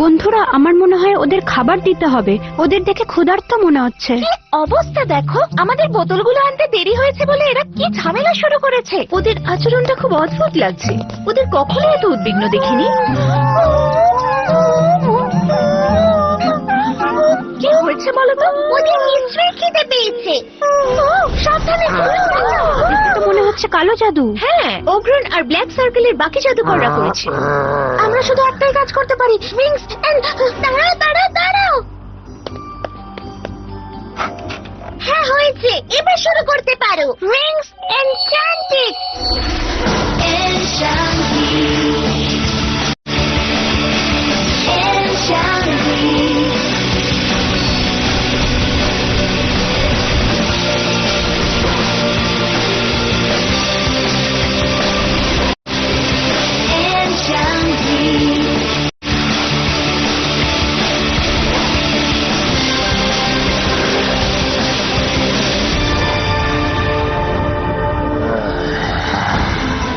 বন্ধুরা, আমার মনে হয় ওদের খাবার দিতে হবে। ওদের দেখে ক্ষুধার্ত মনে হচ্ছে। অবস্থা দেখো, আমাদের বোতলগুলো আনতে দেরি হয়েছে বলে এরা কি ঝামেলা শুরু করেছে। ওদের আচরণটা খুব অদ্ভুত লাগছে। ওদের কখনো এত উদ্বিগ্ন দেখিনি। কি হয়েছে বলো তো? ওদের নিশ্চয়ই খিদে পেয়েছে। সাবধানে, তো মনে হচ্ছে কালো জাদু। হ্যাঁ, ওগ্রন আর ব্ল্যাক সার্কেলের বাকি জাদুকররা করেছে। আমরা শুধু একটাই কাজ করতে পারি। উইংস এন্ড দাঁড়াও দাঁড়াও দাঁড়াও। হ্যাঁ, হয়েছে। এবার শুরু করতে পারো। Wings enchanted.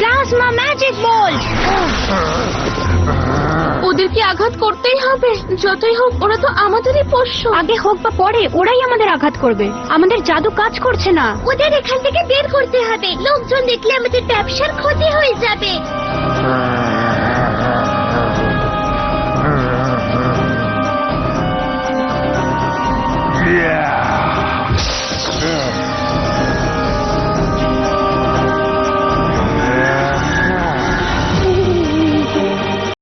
Plasma magic bolt. ওদেরকে আঘাত করতেই হবে। যতই হোক ওরা তো আমাদেরই পোষ্য। আগে হোক বা পরে ওরাই আমাদের আঘাত করবে। আমাদের জাদু কাজ করছে না। ওদের এখান থেকে বের করতে হবে। লোকজন দেখলে আমাদের ব্যবসার ক্ষতি হয়ে যাবে।